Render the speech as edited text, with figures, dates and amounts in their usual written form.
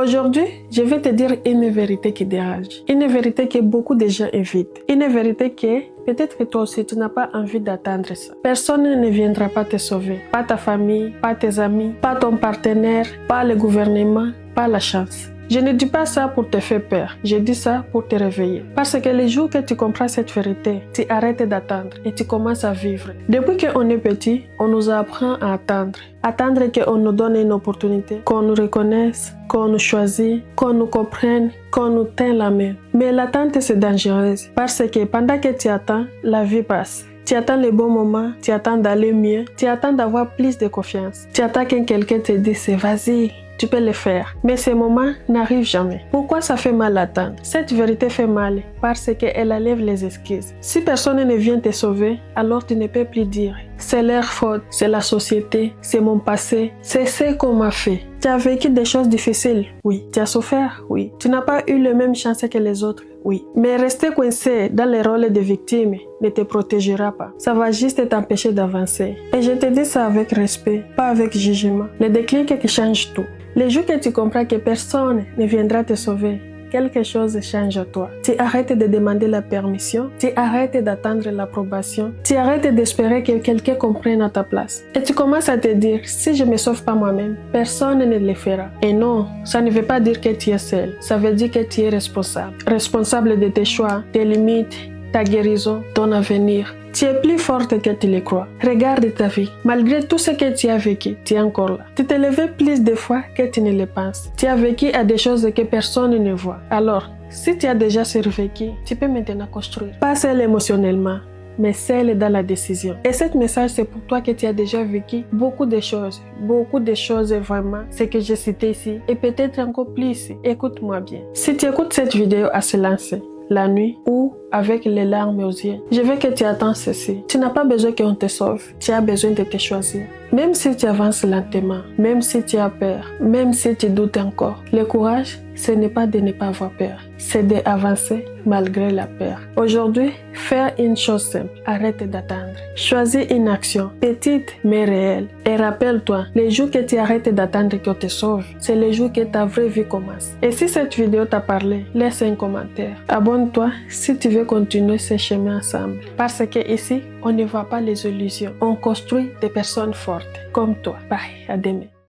Aujourd'hui, je vais te dire une vérité qui dérange, une vérité que beaucoup de gens évitent, une vérité que peut-être que toi aussi tu n'as pas envie d'attendre ça. Personne ne viendra pas te sauver, pas ta famille, pas tes amis, pas ton partenaire, pas le gouvernement, pas la chance. Je ne dis pas ça pour te faire peur, je dis ça pour te réveiller. Parce que les jours que tu comprends cette vérité, tu arrêtes d'attendre et tu commences à vivre. Depuis qu'on est petit, on nous apprend à attendre. Attendre qu'on nous donne une opportunité, qu'on nous reconnaisse, qu'on nous choisit, qu'on nous comprenne, qu'on nous tenne la main. Mais l'attente c'est dangereux parce que pendant que tu attends, la vie passe. Tu attends les bons moments, tu attends d'aller mieux, tu attends d'avoir plus de confiance. Tu attends que quelqu'un te dise vas-y. Tu peux le faire, mais ces moments n'arrivent jamais. Pourquoi ça fait mal d'attendre? Cette vérité fait mal parce qu'elle enlève les excuses. Si personne ne vient te sauver, alors tu ne peux plus dire c'est leur faute, c'est la société, c'est mon passé, c'est ce qu'on m'a fait. Tu as vécu des choses difficiles, oui. Tu as souffert, oui. Tu n'as pas eu la même chance que les autres, oui. Mais rester coincé dans le rôle de victime ne te protégera pas. Ça va juste t'empêcher d'avancer. Et je te dis ça avec respect, pas avec jugement. Le déclic qui change tout. Les jours que tu comprends que personne ne viendra te sauver, quelque chose change à toi. Tu arrêtes de demander la permission, tu arrêtes d'attendre l'approbation, tu arrêtes d'espérer que quelqu'un comprenne à ta place. Et tu commences à te dire, si je ne me sauve pas moi-même, personne ne le fera. Et non, ça ne veut pas dire que tu es seul, ça veut dire que tu es responsable. Responsable de tes choix, tes limites, ta guérison, ton avenir. Tu es plus forte que tu le crois. Regarde ta vie. Malgré tout ce que tu as vécu, tu es encore là. Tu te lèves plus de fois que tu ne le penses. Tu as vécu à des choses que personne ne voit. Alors, si tu as déjà survécu, tu peux maintenant construire. Pas seul émotionnellement, mais seul dans la décision. Et ce message, c'est pour toi que tu as déjà vécu beaucoup de choses vraiment, ce que j'ai cité ici, et peut-être encore plus. Écoute-moi bien. Si tu écoutes cette vidéo à se lancer, la nuit ou avec les larmes aux yeux, je veux que tu attends ceci. Tu n'as pas besoin qu'on te sauve, tu as besoin de te choisir. Même si tu avances lentement, même si tu as peur, même si tu doutes encore, le courage, ce n'est pas de ne pas avoir peur, c'est d'avancer malgré la peur. Aujourd'hui, faire une chose simple, arrête d'attendre. Choisis une action, petite mais réelle. Et rappelle-toi, les jours que tu arrêtes d'attendre qu'on te sauve, c'est les jours que ta vraie vie commence. Et si cette vidéo t'a parlé, laisse un commentaire. Abonne-toi si tu veux continuer ce chemin ensemble. Parce que ici, on ne voit pas les illusions. On construit des personnes fortes comme toi. Bye, à demain.